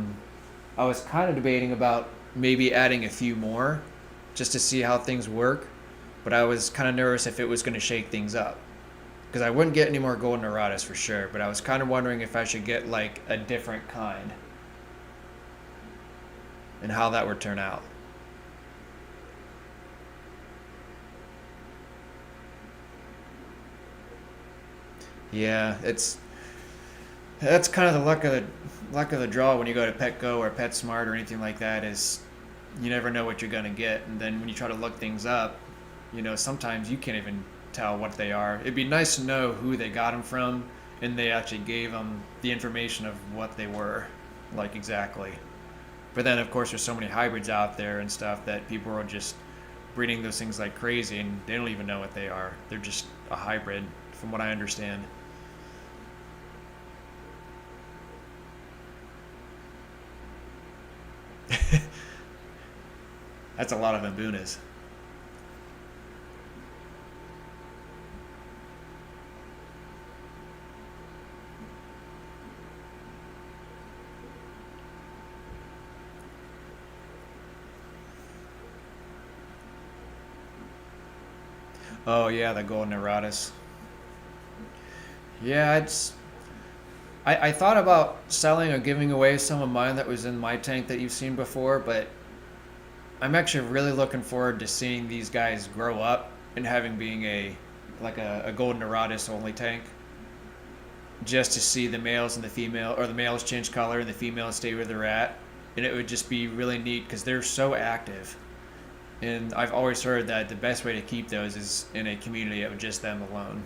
was kind of debating about maybe adding a few more just to see how things work, but I was kind of nervous if it was going to shake things up, because I wouldn't get any more golden Doradas for sure, but I was kind of wondering if I should get like a different kind and how that would turn out. Yeah, that's kind of the luck of the draw when you go to Petco or PetSmart or anything like that, is you never know what you're gonna get, and then when you try to look things up, sometimes you can't even tell what they are. It'd be nice to know who they got them from, and they actually gave them the information of what they were, like exactly. But then of course there's so many hybrids out there and stuff that people are just breeding those things like crazy, and they don't even know what they are. They're just a hybrid, from what I understand. That's a lot of Mbunas. Oh yeah, the golden Eratus. Yeah, it's. I thought about selling or giving away some of mine that was in my tank that you've seen before, but I'm actually really looking forward to seeing these guys grow up and having being a golden Eratus only tank. Just to see the males and the female, or the males change color and the females stay where they're at, and it would just be really neat because they're so active. And I've always heard that the best way to keep those is in a community of just them alone.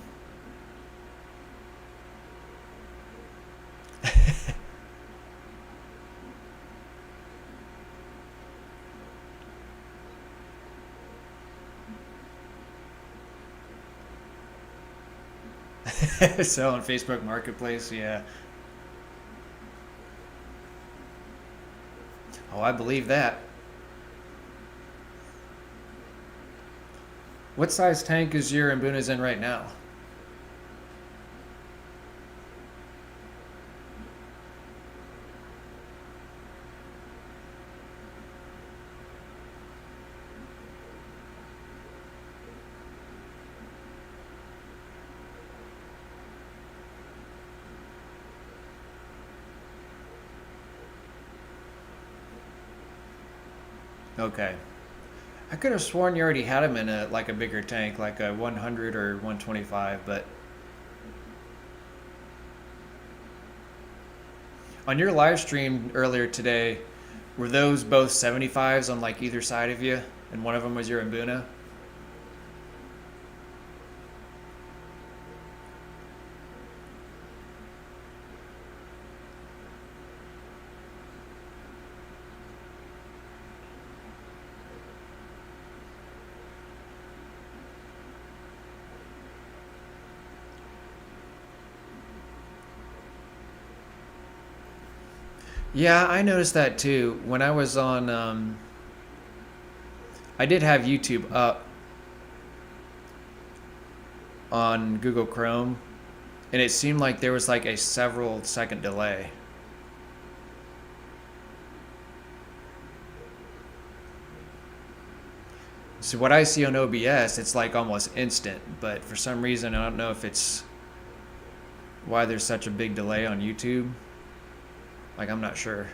Sell on Facebook Marketplace, yeah. Oh, I believe that. What size tank is your Imbuna's in right now? Okay. I could have sworn you already had them in a bigger tank, like a 100 or 125, but on your live stream earlier today, were those both 75s on like either side of you, and one of them was your Imbuna? Yeah, I noticed that too. When I was on, I did have YouTube up on Google Chrome, and it seemed like there was like a several second delay. So what I see on OBS, it's like almost instant, but for some reason, I don't know if it's why there's such a big delay on YouTube. Like, I'm not sure.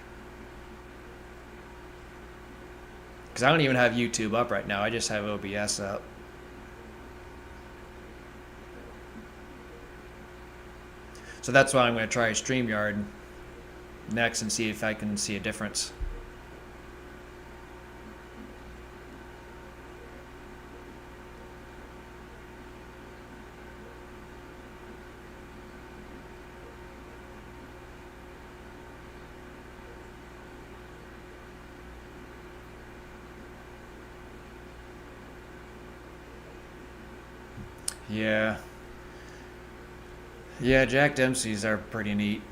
Because I don't even have YouTube up right now. I just have OBS up. So that's why I'm going to try StreamYard next and see if I can see a difference. Yeah. Yeah, Jack Dempsey's are pretty neat.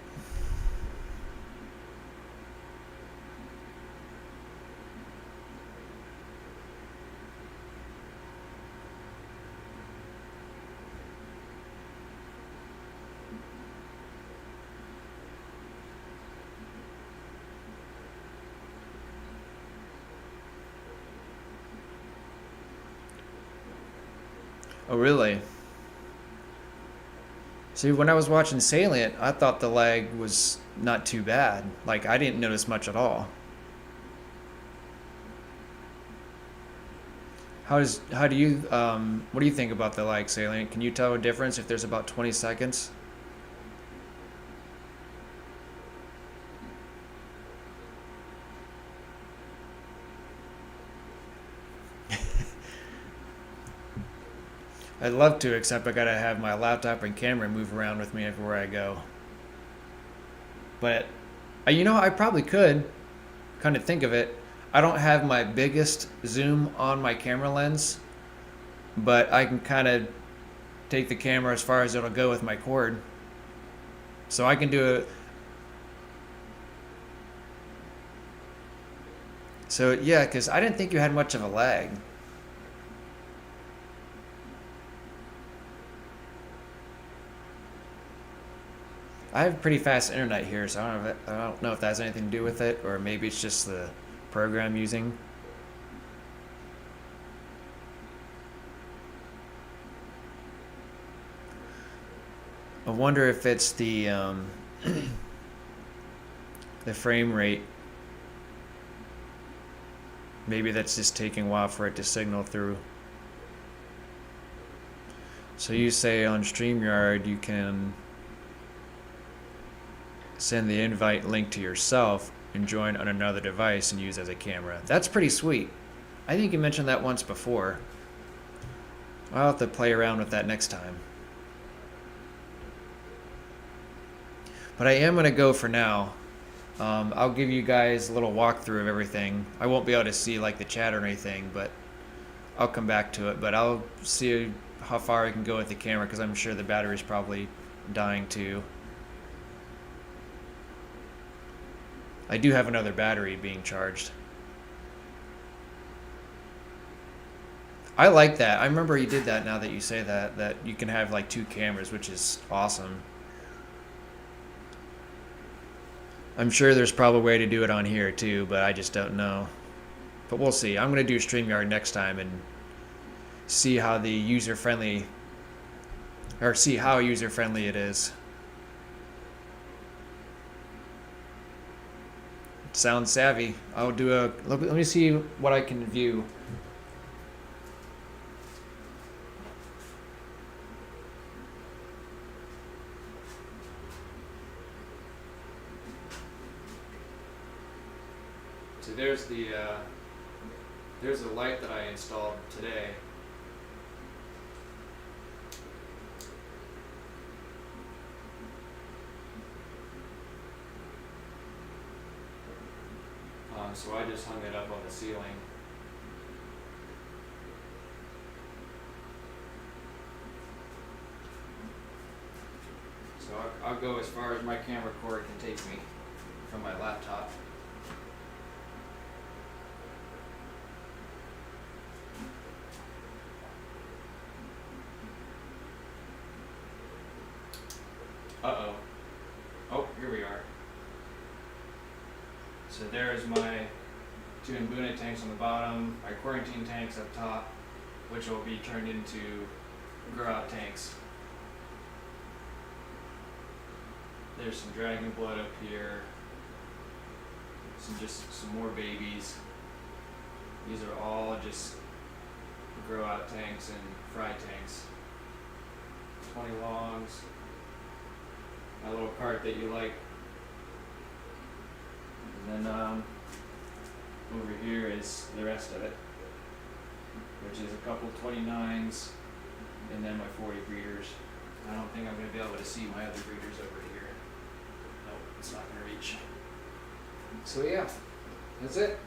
Oh, really? See, when I was watching Salient, I thought the lag was not too bad. Like, I didn't notice much at all. How do you what do you think about the lag Salient? Can you tell a difference if there's about 20 seconds? I'd love to, except I gotta have my laptop and camera move around with me everywhere I go. But I probably could. Kind of think of it. I don't have my biggest zoom on my camera lens, but I can kind of take the camera as far as it'll go with my cord. So I can do it. So yeah, because I didn't think you had much of a lag. I have pretty fast internet here, so I don't know if that has anything to do with it, or maybe it's just the program using. I wonder if it's the frame rate. Maybe that's just taking a while for it to signal through. So you say on StreamYard you can send the invite link to yourself and join on another device and use as a camera. That's pretty sweet. I think you mentioned that once before. I'll have to play around with that next time. But I am going to go for now. I'll give you guys a little walkthrough of everything. I won't be able to see like the chat or anything, but I'll come back to it. But I'll see how far I can go with the camera because I'm sure the battery's probably dying too. I do have another battery being charged. I like that. I remember you did that now that you say that you can have like 2 cameras, which is awesome. I'm sure there's probably a way to do it on here too, but I just don't know. But we'll see. I'm going to do StreamYard next time and see how user-friendly it is. It sounds savvy. I'll do let me see what I can view. So there's the light that I installed today. So I just hung it up on the ceiling. So I'll go as far as my camera cord can take me from my laptop. Uh-oh. Oh, here we are. So there's my 2 Mbuna tanks on the bottom, my quarantine tanks up top, which will be turned into grow-out tanks. There's some dragon blood up here, some more babies. These are all just grow-out tanks and fry tanks. 20 longs. My little cart that you like. And then over here is the rest of it, which is a couple 29s and then my 40 breeders. I don't think I'm going to be able to see my other breeders over here. Nope, it's not going to reach. So yeah, that's it.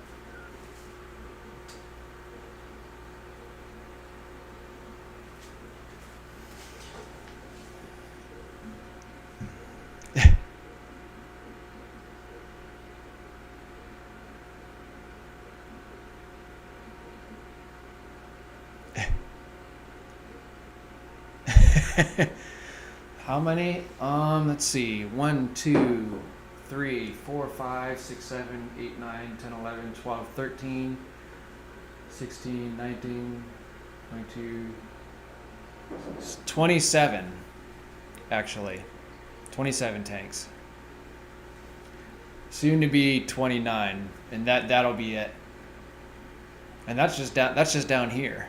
How many? Let's see. 1, 2, 3, 4, 5, 6, 7, 8, 9, 10, 11, 12, 13, 16, 19, 22, 27, actually. 27 tanks. Soon to be 29, and that'll be it. And that's just down here.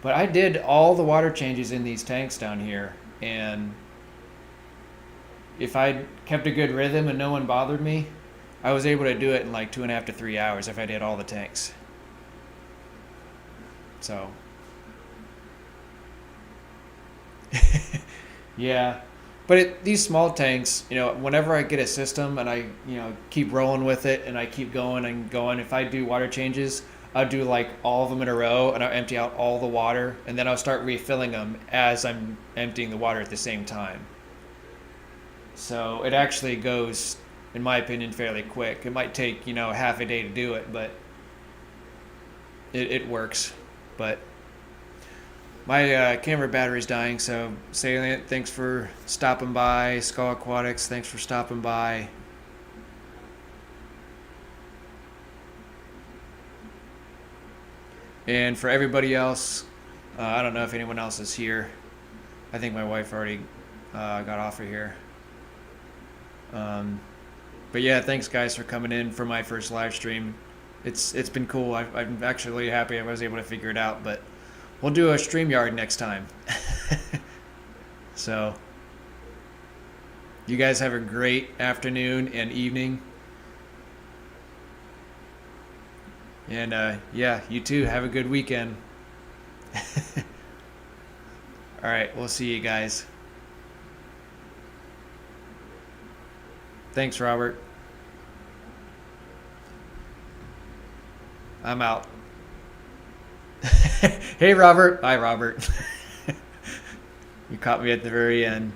But I did all the water changes in these tanks down here, and if I kept a good rhythm and no one bothered me, I was able to do it in like 2.5 to 3 hours if I did all the tanks. So, yeah. But these small tanks, whenever I get a system and I, keep rolling with it and I keep going and going, if I do water changes, I'll do like all of them in a row and I'll empty out all the water and then I'll start refilling them as I'm emptying the water at the same time. So it actually goes, in my opinion, fairly quick. It might take, half a day to do it, but it works. But my camera battery's dying, so Salient, thanks for stopping by. Skull Aquatics, thanks for stopping by. And for everybody else, I don't know if anyone else is here. I think my wife already got off of here. But yeah, thanks guys for coming in for my first live stream. It's been cool. I'm actually happy I was able to figure it out, but we'll do a StreamYard next time. So, you guys have a great afternoon and evening. And yeah, you too. Have a good weekend. All right, we'll see you guys. Thanks, Robert. I'm out. Hey, Robert. Hi, Robert. You caught me at the very end.